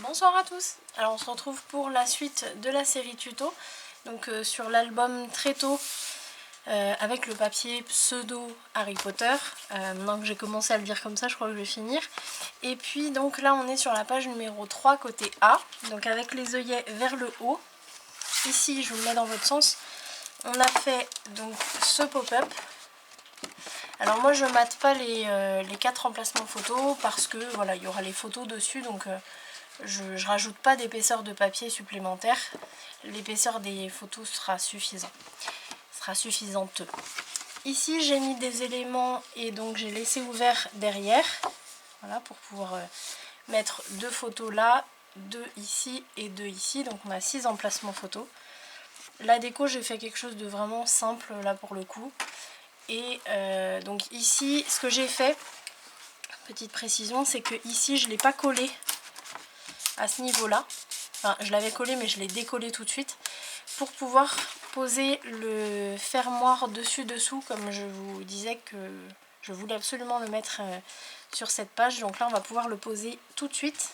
Bonsoir à tous. Alors on se retrouve pour la suite de la série tuto, donc sur l'album très tôt avec le papier pseudo Harry Potter. Maintenant que j'ai commencé à le dire comme ça, je crois que je vais finir. Et puis donc là on est sur la page numéro 3 côté A, donc avec les œillets vers le haut. Ici je vous le mets dans votre sens, on a fait donc ce pop-up. Alors moi je mate pas les 4 emplacements photos parce que voilà, il y aura les photos dessus, donc je rajoute pas d'épaisseur de papier supplémentaire. L'épaisseur des photos sera suffisante. Ici j'ai mis des éléments et donc j'ai laissé ouvert derrière, voilà, pour pouvoir mettre 2 photos là, 2 ici et 2 ici, donc on a 6 emplacements photos. La déco, j'ai fait quelque chose de vraiment simple là pour le coup. Et donc ici, ce que j'ai fait, petite précision, c'est que ici je ne l'ai pas collé à ce niveau-là. Enfin, je l'avais collé mais je l'ai décollé tout de suite pour pouvoir poser le fermoir dessus-dessous, comme je vous disais que je voulais absolument le mettre sur cette page. Donc là, on va pouvoir le poser tout de suite.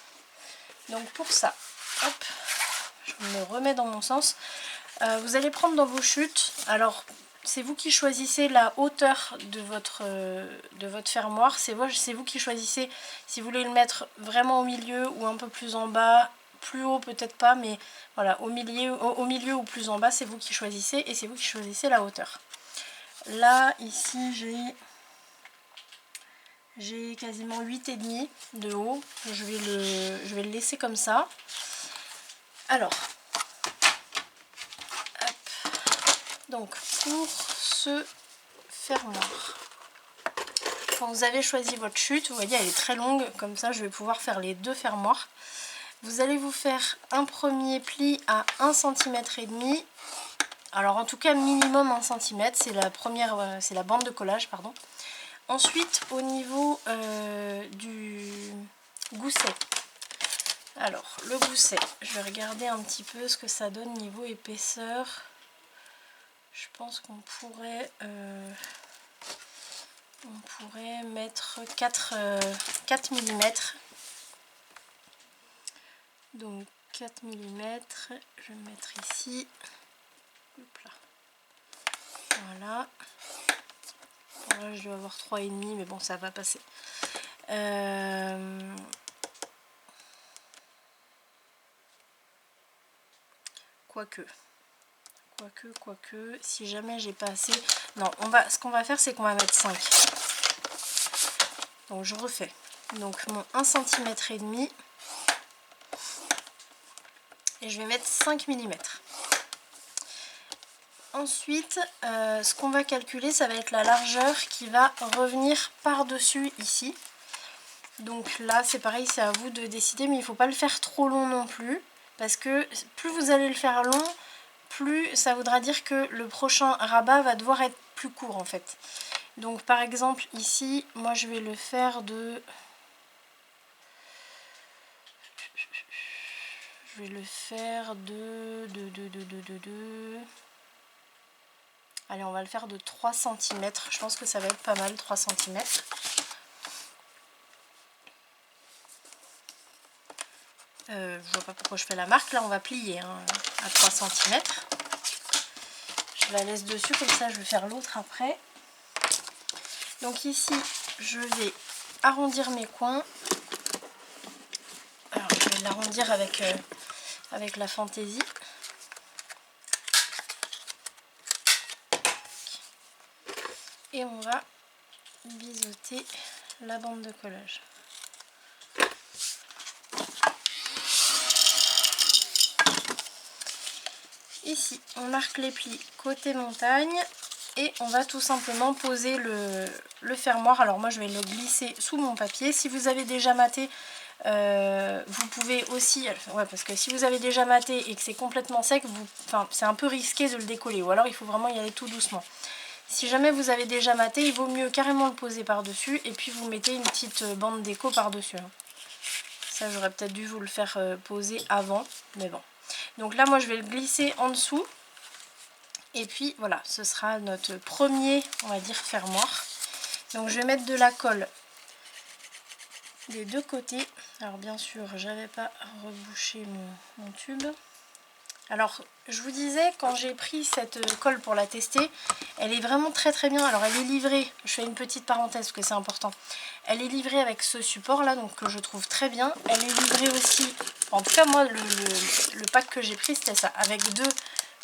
Donc pour ça, hop, je me remets dans mon sens. Vous allez prendre dans vos chutes, alors c'est vous qui choisissez la hauteur de votre fermoir, c'est vous qui choisissez si vous voulez le mettre vraiment au milieu ou un peu plus en bas, plus haut peut-être pas, mais voilà, au milieu ou plus en bas, c'est vous qui choisissez et c'est vous qui choisissez la hauteur. Là, ici, j'ai quasiment 8,5 de haut, je vais le laisser comme ça. Alors, donc pour ce fermoir, quand vous avez choisi votre chute, vous voyez elle est très longue, comme ça je vais pouvoir faire les 2 fermoirs. Vous allez vous faire un premier pli à 1,5 cm, alors en tout cas minimum 1 cm, c'est la bande de collage, pardon. Ensuite au niveau du gousset, alors le gousset, je vais regarder un petit peu ce que ça donne niveau épaisseur. Je pense qu'on pourrait mettre 4 mm. Donc 4 mm, je vais me mettre ici. Hop là. Voilà. Bon, là je dois avoir 3,5, mais bon, ça va passer. Quoique, si jamais j'ai pas assez, non, ce qu'on va faire, c'est qu'on va mettre 5. Donc je refais, donc mon 1,5 cm et je vais mettre 5 mm. Ensuite, ce qu'on va calculer, ça va être la largeur qui va revenir par-dessus ici. Donc là, c'est pareil, c'est à vous de décider, mais il ne faut pas le faire trop long non plus, parce que plus vous allez le faire long, plus ça voudra dire que le prochain rabat va devoir être plus court en fait. Donc par exemple ici, moi je vais le faire de... Allez, on va le faire de 3 cm. Je pense que ça va être pas mal, 3 cm. Je vois pas pourquoi je fais la marque. Là, on va plier hein, à 3 cm. Je la laisse dessus, comme ça je vais faire l'autre après. Donc ici, je vais arrondir mes coins. Alors, je vais l'arrondir avec la fantaisie. Et on va biseauter la bande de collage. Ici, on marque les plis côté montagne et on va tout simplement poser le fermoir. Alors moi, je vais le glisser sous mon papier. Si vous avez déjà maté, vous pouvez aussi... Ouais, parce que si vous avez déjà maté et que c'est complètement sec, c'est un peu risqué de le décoller. Ou alors, il faut vraiment y aller tout doucement. Si jamais vous avez déjà maté, il vaut mieux carrément le poser par-dessus et puis vous mettez une petite bande déco par-dessus. Ça, j'aurais peut-être dû vous le faire poser avant, mais bon. Donc là, moi, je vais le glisser en dessous. Et puis, voilà, ce sera notre premier, on va dire, fermoir. Donc, je vais mettre de la colle des deux côtés. Alors bien sûr, j'avais pas rebouché mon tube. Alors je vous disais, quand j'ai pris cette colle pour la tester, elle est vraiment très très bien. Alors elle est livrée, je fais une petite parenthèse parce que c'est important, elle est livrée avec ce support là, donc que je trouve très bien. Elle est livrée aussi, en tout cas moi le pack que j'ai pris c'était ça, avec deux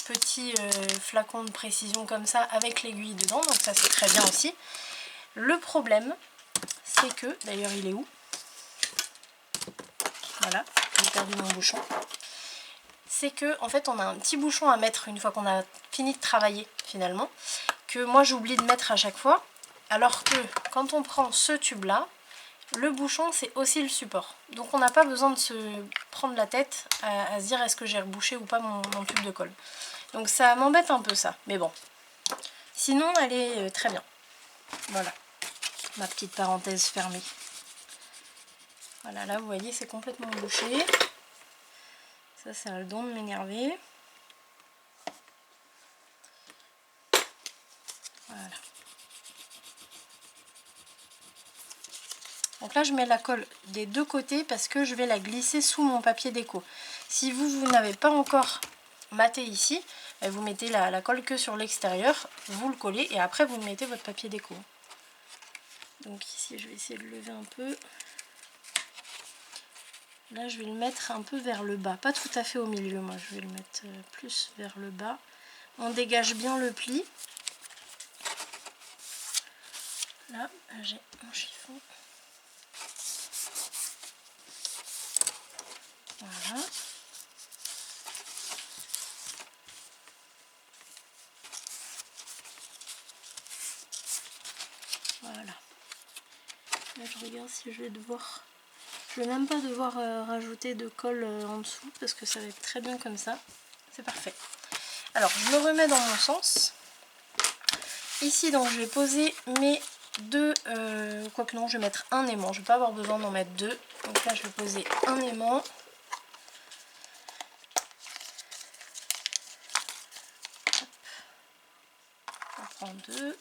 petits flacons de précision comme ça avec l'aiguille dedans, donc ça c'est très bien aussi. Le problème c'est que, d'ailleurs il est où? Voilà, j'ai perdu mon bouchon. C'est que en fait on a un petit bouchon à mettre une fois qu'on a fini de travailler finalement, que moi j'oublie de mettre à chaque fois, alors que quand on prend ce tube là, le bouchon c'est aussi le support, donc on n'a pas besoin de se prendre la tête à se dire est-ce que j'ai rebouché ou pas mon tube de colle. Donc ça m'embête un peu ça, mais bon, sinon elle est très bien. Voilà, ma petite parenthèse fermée. Voilà, là vous voyez c'est complètement bouché. Ça, c'est le don de m'énerver. Voilà. Donc là, je mets la colle des deux côtés parce que je vais la glisser sous mon papier déco. Si vous n'avez pas encore maté ici, vous mettez la colle que sur l'extérieur, vous le collez et après vous mettez votre papier déco. Donc ici, je vais essayer de lever un peu. Là, je vais le mettre un peu vers le bas, pas tout à fait au milieu, moi je vais le mettre plus vers le bas. On dégage bien le pli. Là, j'ai mon chiffon. Voilà. Voilà. Là, je regarde si je vais devoir... Je vais même pas devoir rajouter de colle en dessous parce que ça va être très bien comme ça. C'est parfait. Alors, je me remets dans mon sens. Ici, donc, je vais poser mes deux... quoique non, je vais mettre un aimant. Je vais pas avoir besoin d'en mettre deux. Donc là, je vais poser un aimant. Hop. On prend deux.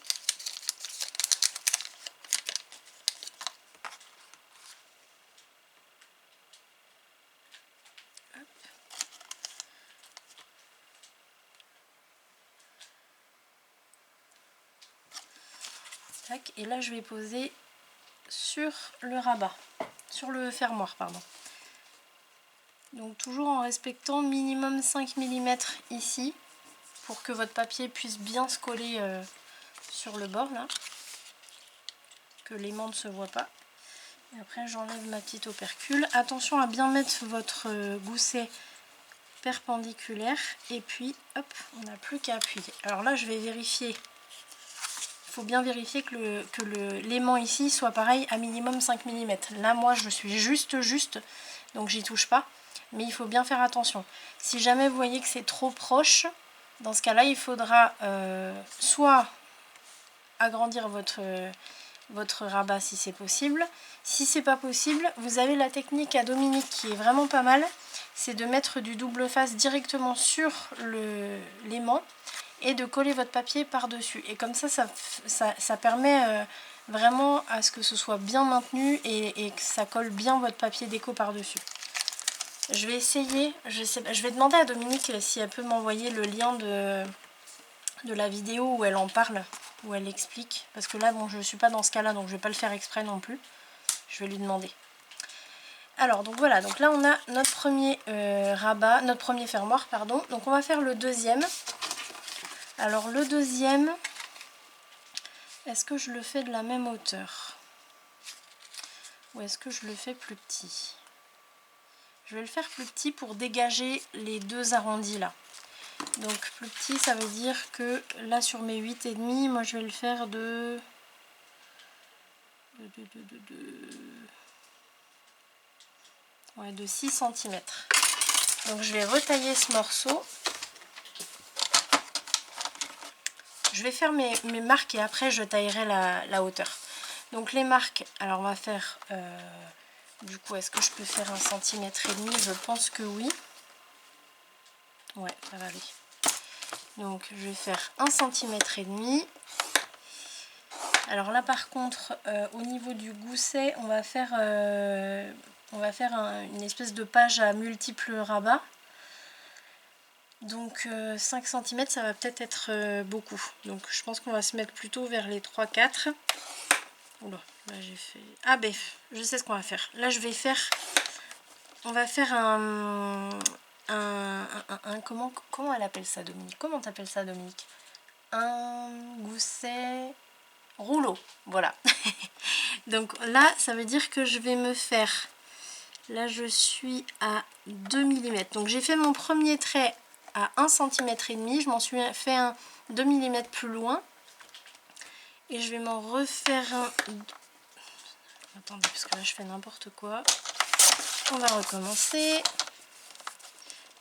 Tac. Et là, je vais poser sur le rabat. Sur le fermoir, pardon. Donc toujours en respectant minimum 5 mm ici pour que votre papier puisse bien se coller sur le bord là, que l'aimant ne se voit pas. Et après j'enlève ma petite opercule. Attention à bien mettre votre gousset perpendiculaire et puis hop, on n'a plus qu'à appuyer. Alors là je vais vérifier, il faut bien vérifier que l'aimant ici soit pareil à minimum 5 mm. Là moi je suis juste donc j'y touche pas. Mais il faut bien faire attention. Si jamais vous voyez que c'est trop proche, dans ce cas-là, il faudra soit agrandir votre rabat si c'est possible. Si c'est pas possible, vous avez la technique à Dominique qui est vraiment pas mal. C'est de mettre du double face directement sur l'aimant et de coller votre papier par-dessus. Et comme ça permet vraiment à ce que ce soit bien maintenu et que ça colle bien votre papier déco par-dessus. Je vais essayer, je vais demander à Dominique si elle peut m'envoyer le lien de la vidéo où elle en parle, où elle explique. Parce que là, bon, je ne suis pas dans ce cas-là, donc je ne vais pas le faire exprès non plus. Je vais lui demander. Alors, donc voilà, donc là on a notre premier rabat, notre premier fermoir, pardon. Donc on va faire le deuxième. Alors le deuxième, est-ce que je le fais de la même hauteur? Ou est-ce que je le fais plus petit? Je vais le faire plus petit pour dégager les deux arrondis là. Donc plus petit, ça veut dire que là sur mes 8,5, moi je vais le faire de 6 cm. Donc je vais retailler ce morceau. Je vais faire mes marques et après je taillerai la hauteur. Donc les marques, alors on va faire... du coup, est-ce que je peux faire 1,5 cm? Je pense que oui. Ouais, ça va aller. Donc, je vais faire 1,5 cm. Alors là par contre au niveau du gousset on va faire une espèce de page à multiples rabats. Donc 5 cm ça va peut-être être beaucoup. Donc je pense qu'on va se mettre plutôt vers les 3-4. Oula, là j'ai fait... Ah ben je sais ce qu'on va faire. Là je vais faire... On va faire comment elle appelle ça Dominique? Comment t'appelles ça Dominique? Un gousset rouleau, voilà. Donc là ça veut dire que je vais me faire, là je suis à 2 mm, donc j'ai fait mon premier trait à 1,5 cm, je m'en suis fait un 2 mm plus loin et je vais m'en refaire un... Attendez parce que là je fais n'importe quoi, on va recommencer.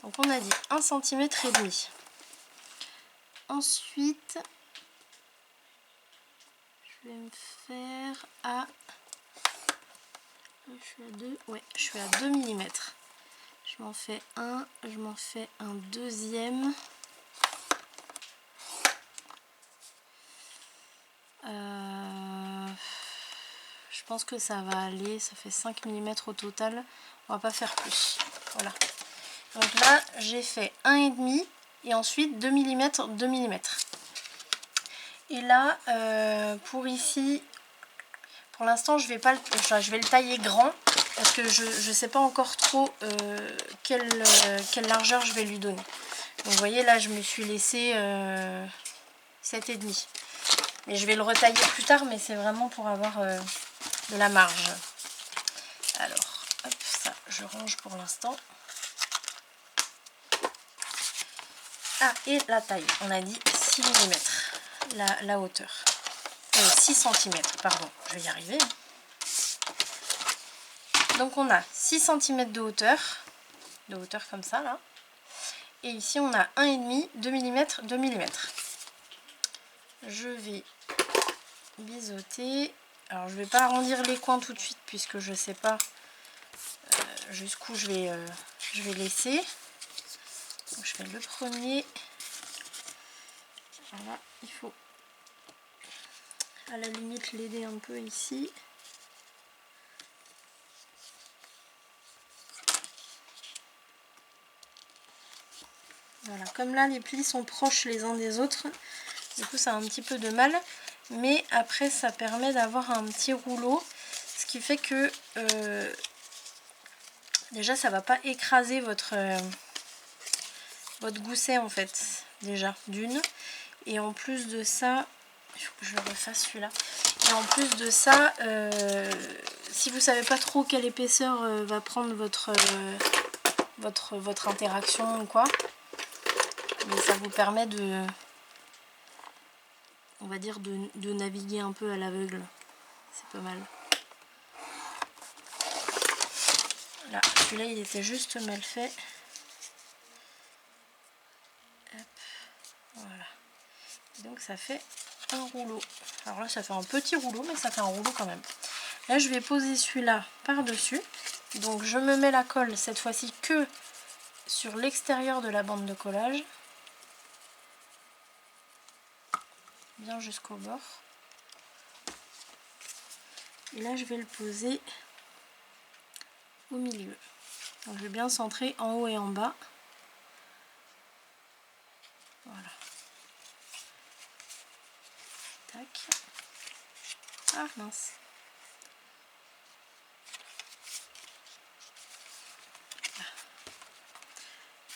Donc on a dit 1,5 cm. Ensuite je vais me faire à... Je suis à 2, ouais, je suis à 2 mm. Je m'en fais un, je m'en fais un deuxième. Je pense que ça va aller, ça fait 5 mm au total. On va pas faire plus. Voilà. Donc là, j'ai fait 1,5 et ensuite 2 mm, 2 mm. Et là, pour ici, pour l'instant, je vais le tailler grand. Parce que je ne sais pas encore trop quelle largeur je vais lui donner. Donc vous voyez là je me suis laissé 7,5. Mais je vais le retailler plus tard, mais c'est vraiment pour avoir de la marge. Alors hop, ça je range pour l'instant. Ah, et la taille, on a dit 6 mm la hauteur. 6 cm, pardon, je vais y arriver. Donc on a 6 cm de hauteur comme ça là. Et ici on a 1,5, 2 mm, 2 mm. Je vais biseauter. Alors je vais pas arrondir les coins tout de suite puisque je sais pas jusqu'où je vais laisser. Donc je fais le premier. Voilà, il faut à la limite l'aider un peu ici. Voilà, comme là les plis sont proches les uns des autres, du coup ça a un petit peu de mal, mais après ça permet d'avoir un petit rouleau, ce qui fait que déjà ça va pas écraser votre gousset en fait, déjà d'une, et en plus de ça, il faut que je le refasse celui-là, et en plus de ça, si vous savez pas trop quelle épaisseur va prendre votre interaction ou quoi, mais ça vous permet de, on va dire, de naviguer un peu à l'aveugle. C'est pas mal. Là, celui-là, il était juste mal fait. Hop, voilà. Et donc, ça fait un rouleau. Alors là, ça fait un petit rouleau, mais ça fait un rouleau quand même. Là, je vais poser celui-là par-dessus. Donc, je me mets la colle, cette fois-ci, que sur l'extérieur de la bande de collage. Bien jusqu'au bord. Et là je vais le poser au milieu. Donc je vais bien centrer en haut et en bas. Voilà. Tac. Ah mince.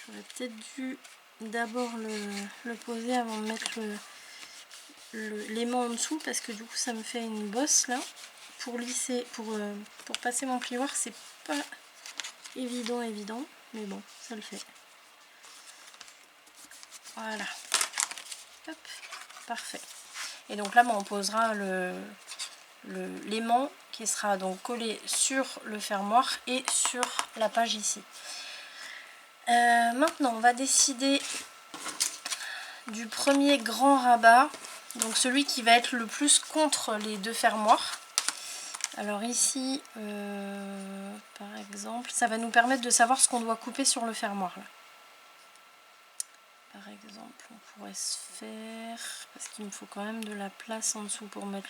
J'aurais peut-être dû d'abord le poser avant de mettre l'aimant en dessous, parce que du coup ça me fait une bosse là. Pour lisser, pour passer mon plioir, c'est pas évident, mais bon, ça le fait. Voilà. Hop, parfait. Et donc là, on posera l'aimant qui sera donc collé sur le fermoir et sur la page ici. Maintenant, on va décider du premier grand rabat, donc celui qui va être le plus contre les deux fermoirs. Alors ici, par exemple, ça va nous permettre de savoir ce qu'on doit couper sur le fermoir. Là. Par exemple, on pourrait se faire, parce qu'il me faut quand même de la place en dessous pour mettre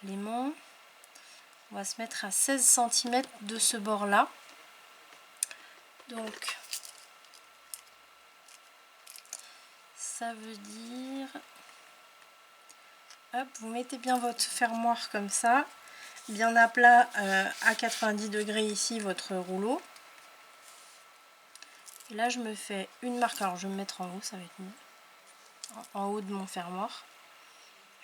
l'aimant. On va se mettre à 16 cm de ce bord là. Donc ça veut dire, hop, vous mettez bien votre fermoir comme ça, bien à plat, à 90 degrés ici votre rouleau. Et là je me fais une marque, alors je vais me mettre en haut, ça va être mieux, en haut de mon fermoir.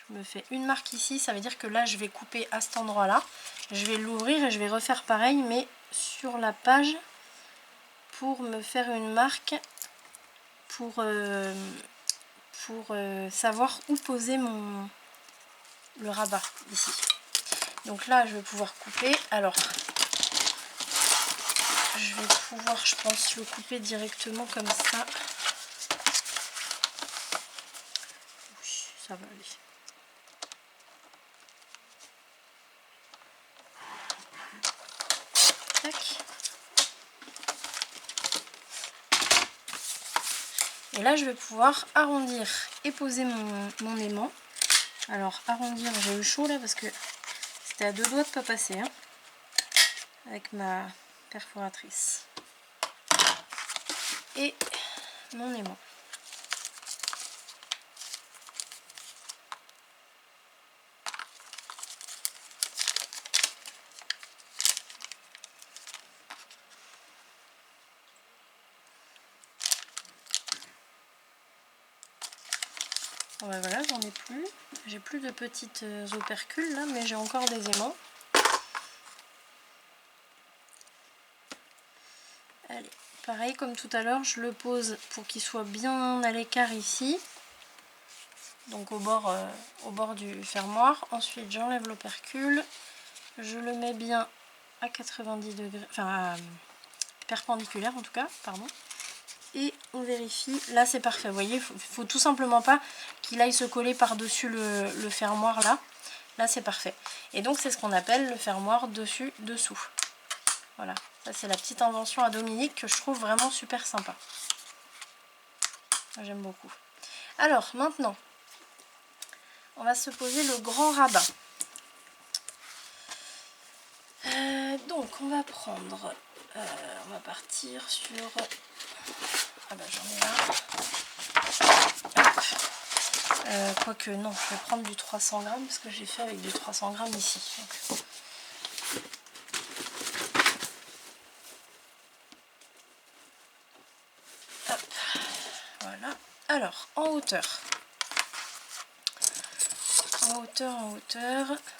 Je me fais une marque ici, ça veut dire que là je vais couper à cet endroit là, je vais l'ouvrir et je vais refaire pareil mais sur la page pour me faire une marque pour savoir où poser le rabat ici. Donc là je vais pouvoir couper, alors je vais pouvoir, je pense, le couper directement comme ça. Oui, ça va aller. Tac. Et là je vais pouvoir arrondir et poser mon aimant. Alors arrondir, j'ai eu chaud là parce que c'était à deux doigts de pas passer, hein, avec ma perforatrice. Et mon aimant. Bon ben voilà, j'en ai plus. J'ai plus de petites opercules là, mais j'ai encore des aimants. Allez, pareil comme tout à l'heure, je le pose pour qu'il soit bien à l'écart ici. Donc au bord du fermoir. Ensuite j'enlève l'opercule. Je le mets bien à 90 degrés, enfin perpendiculaire en tout cas, pardon. Et on vérifie, là c'est parfait, vous voyez, faut tout simplement pas qu'il aille se coller par dessus le fermoir là c'est parfait. Et donc c'est ce qu'on appelle le fermoir dessus dessous. Voilà, ça c'est la petite invention à Dominique que je trouve vraiment super sympa, j'aime beaucoup. Alors maintenant on va se poser le grand rabat. Donc on va prendre, on va partir sur, ah bah j'en ai là, quoique non, je vais prendre du 300 grammes parce que j'ai fait avec du 300 grammes ici. Donc. Hop, voilà. Alors en hauteur,